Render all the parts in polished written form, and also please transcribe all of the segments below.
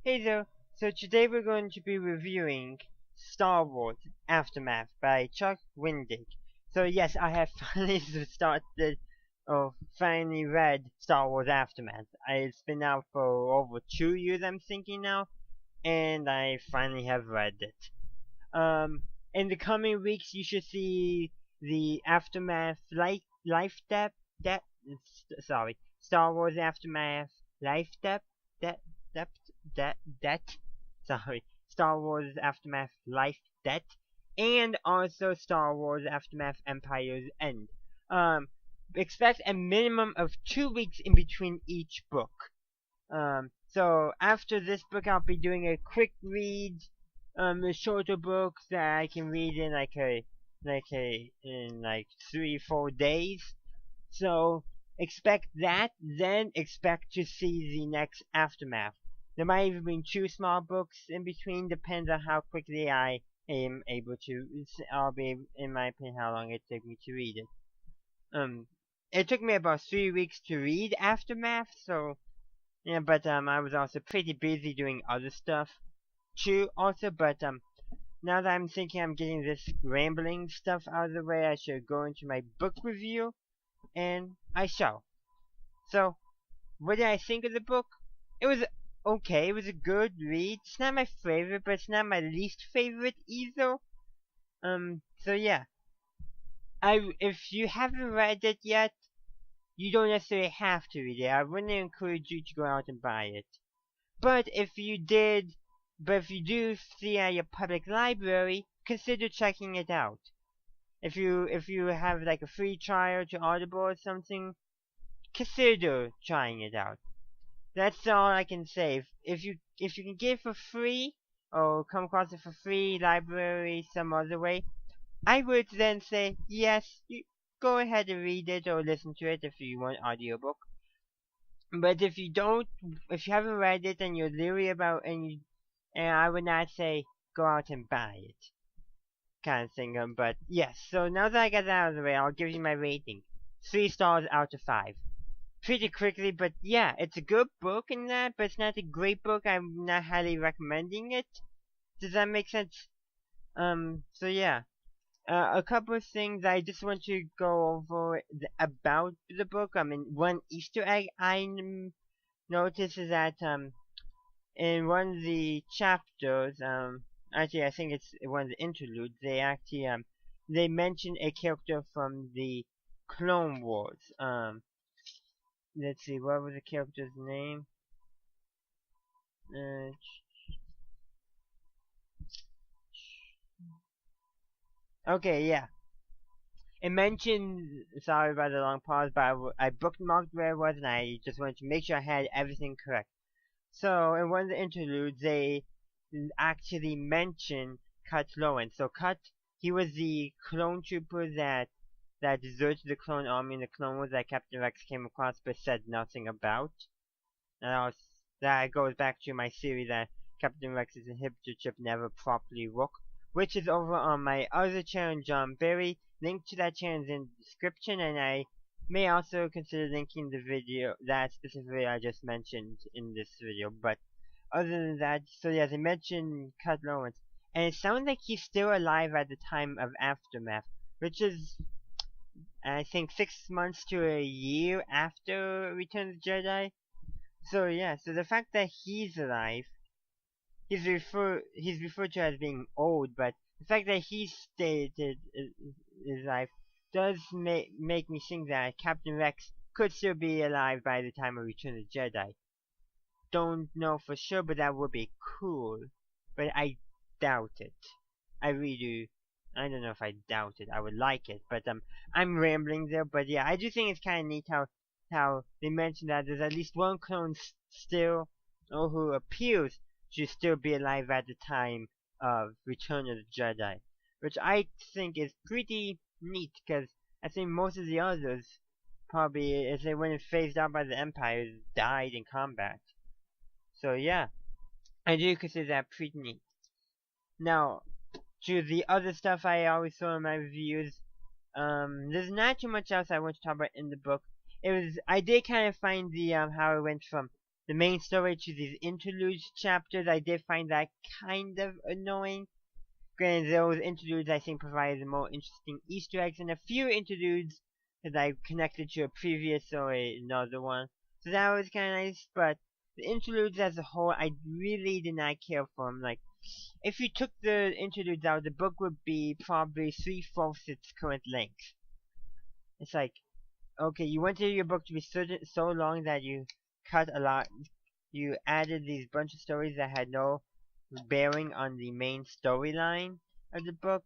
Hey there, so today we're going to be reviewing Star Wars Aftermath by Chuck Wendig. So yes, I have finally started, or finally read Star Wars Aftermath. It's been out for over 2 years, I'm thinking now, and I finally have read it. In the coming weeks, you should see the Aftermath Life Depth, sorry, Star Wars Aftermath Life Depth, Depth, Depth, Debt, sorry, Star Wars Aftermath Life Debt, and also Star Wars Aftermath Empire's End. Expect a minimum of 2 weeks in between each book. So after this book, I'll be doing a quick read, a shorter book that I can read in like 3-4 days. So expect that, then expect to see the next Aftermath. There might even be 2 small books in between, depends on how quickly I am able to. I'll be, in my opinion, how long it took me to read it. It took me about 3 weeks to read Aftermath, so yeah, but I was also pretty busy doing other stuff too also, but now that I'm thinking I'm getting this rambling stuff out of the way, I should go into my book review, and I shall. So, what did I think of the book? It was okay, it was a good read. It's not my favorite, but it's not my least favorite either. So yeah. If you haven't read it yet, you don't necessarily have to read it. I wouldn't encourage you to go out and buy it. But if you do see it at your public library, consider checking it out. If you have like a free trial to Audible or something, consider trying it out. That's all I can say. If you can get it for free or come across it for free, library some other way, I would then say yes, you go ahead and read it or listen to it if you want audiobook. But if you haven't read it and you're leery about and I would not say go out and buy it, kind of thing. But yes, so now that I got that out of the way, I'll give you my rating: 3 stars out of 5. Pretty quickly, but yeah, it's a good book in that, but it's not a great book. I'm not highly recommending it. Does that make sense? So yeah. A couple of things I just want to go over about the book. I mean, one Easter egg I noticed is that in one of the chapters, actually I think it's one of the interludes, they mention a character from the Clone Wars. Let's see, what was the character's name? Okay, yeah. It mentioned, sorry about the long pause, but I bookmarked where it was and I just wanted to make sure I had everything correct. So, in one of the interludes, they actually mention Cut Lowen. So, Cut, he was the clone trooper that deserted the clone army in the Clone Wars that Captain Rex came across but said nothing about. And that goes back to my theory that Captain Rex's inhibitor chip never properly worked, which is over on my other channel, John Berry. Link to that channel is in the description, and I may also consider linking the video, that specific video I just mentioned in this video. But other than that, so yeah, they mentioned Cut Lawrence, and it sounds like he's still alive at the time of Aftermath, which is, I think, 6 months to a year after Return of the Jedi. So yeah, so the fact that he's alive, he's referred to as being old, but the fact that he's stated is alive does make me think that Captain Rex could still be alive by the time of Return of the Jedi. Don't know for sure, but that would be cool. But I doubt it. I really do. I don't know if I doubt it. I would like it, but I'm rambling there. But yeah, I do think it's kind of neat how they mentioned that there's at least one clone still, or who appears to still be alive at the time of Return of the Jedi, which I think is pretty neat, because I think most of the others probably, if they went phased out by the Empire, died in combat. So yeah, I do consider that pretty neat. Now, to the other stuff I always saw in my reviews, there's not too much else I want to talk about in the book. I did kind of find the how it went from the main story to these interlude chapters. I did find that kind of annoying. Granted, those interludes I think provided the more interesting Easter eggs, and a few interludes that I connected to a previous or another one. So that was kind of nice, but the interludes as a whole, I really did not care for them. Like, if you took the interludes out, the book would be probably 3/4 its current length. It's like, okay, you wanted your book to be so long that you cut a lot. You added these bunch of stories that had no bearing on the main storyline of the book.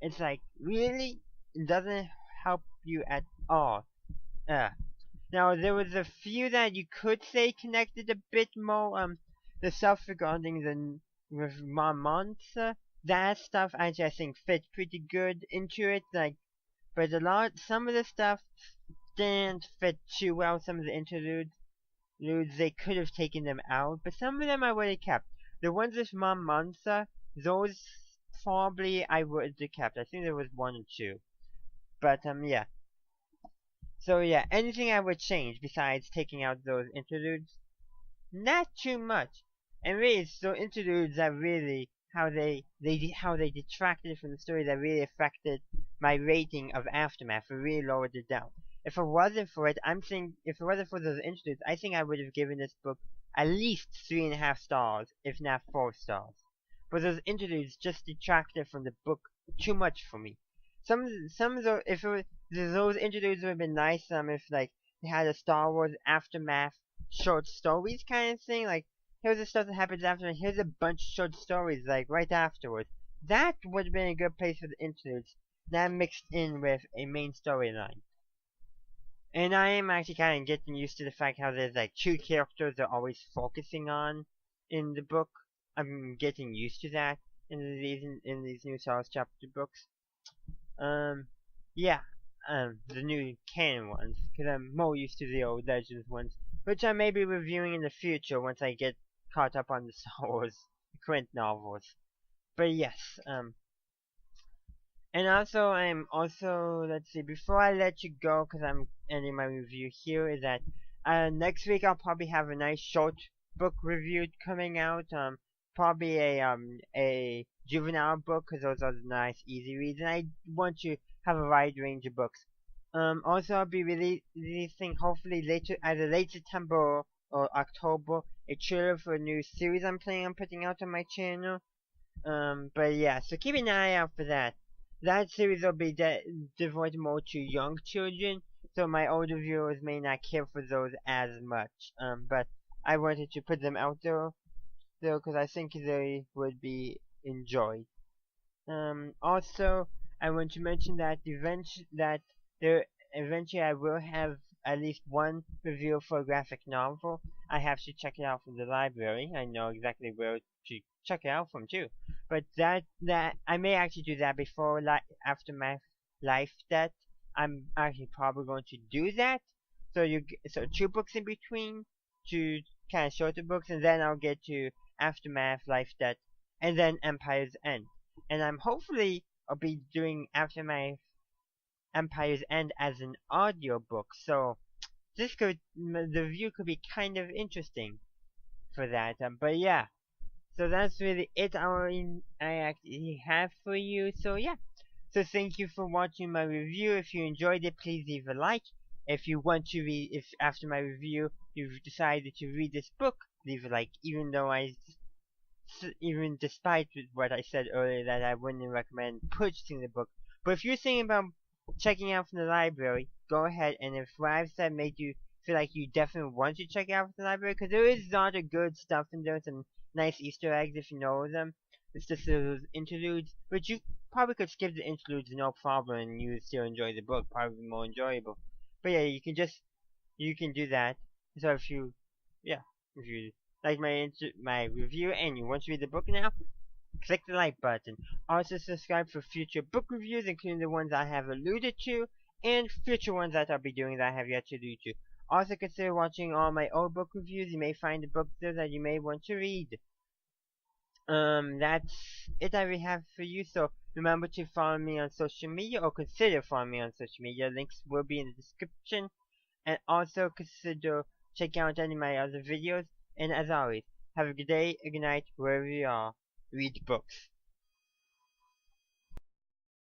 It's like, really? It doesn't help you at all. Now, there was a few that you could say connected a bit more. The stuff regarding the with Monster, that stuff actually I think fit pretty good into it. Like, but some of the stuff didn't fit too well. Some of the interludes, they could have taken them out, but some of them I would have kept. The ones with Monster, those probably I would have kept. I think there was one or two, but yeah. So yeah, anything I would change besides taking out those interludes? Not too much. And really, so interludes are really how they detracted from the story that really affected my rating of Aftermath. It really lowered it down. If it wasn't for it, if it wasn't for those interludes, I think I would have given this book at least 3.5 stars, if not 4 stars. But those interludes just detracted from the book too much for me. Some of those, those interludes would have been nice. If like they had a Star Wars Aftermath short stories kind of thing, like here's the stuff that happens after, and here's a bunch of short stories like right afterwards. That would have been a good place for the interludes, not mixed in with a main storyline. And I am actually kind of getting used to the fact how there's like 2 characters they're always focusing on in the book. I'm getting used to that in these new Star Wars chapter books. Yeah, the new canon ones, because I'm more used to the old Legends ones, which I may be reviewing in the future once I get caught up on the Star Wars current novels. But yes, and also let's see, before I let you go, because I'm ending my review here, is that next week I'll probably have a nice short book review coming out. Probably a juvenile book, because those are the nice easy reads, and I want to have a wide range of books. Also I'll be releasing hopefully either late September or October, a trailer for a new series I'm planning on putting out on my channel. But yeah, so keep an eye out for that. That series will be devoted more to young children, so my older viewers may not care for those as much. But I wanted to put them out there, because I think they would be enjoyed. Also, I want to mention that eventually I will have at least one review for a graphic novel. I have to check it out from the library. I know exactly where to check it out from too. But that I may actually do that before Aftermath Life Debt. I'm actually probably going to do that. So 2 books in between, 2 kind of shorter books, and then I'll get to Aftermath Life Debt, and then Empire's End. And I'll be doing Aftermath Empire's End as an audiobook, so the review could be kind of interesting for that. But yeah, so that's really it I actually have for you. So yeah, so thank you for watching my review. If you enjoyed it, please leave a like. If you want to read, if after my review you've decided to read this book, leave a like. Even despite what I said earlier that I wouldn't recommend purchasing the book. But if you're thinking about checking out from the library, go ahead, and if what I've said made you feel like you definitely want to check it out from the library, because there is a lot of good stuff in there, some nice Easter eggs if you know them. It's just those interludes, but you probably could skip the interludes no problem and you would still enjoy the book, probably more enjoyable. But yeah, you can do that. So if you like my review and you want to read the book now, click the like button. Also subscribe for future book reviews, including the ones I have alluded to, and future ones that I'll be doing that I have yet to allude to. Also consider watching all my old book reviews. You may find a book there that you may want to read. That's it I will have for you, so remember to follow me on social media, or consider following me on social media. Links will be in the description. And also consider check out any of my other videos, and as always, have a good day, a good night, wherever you are. Read books.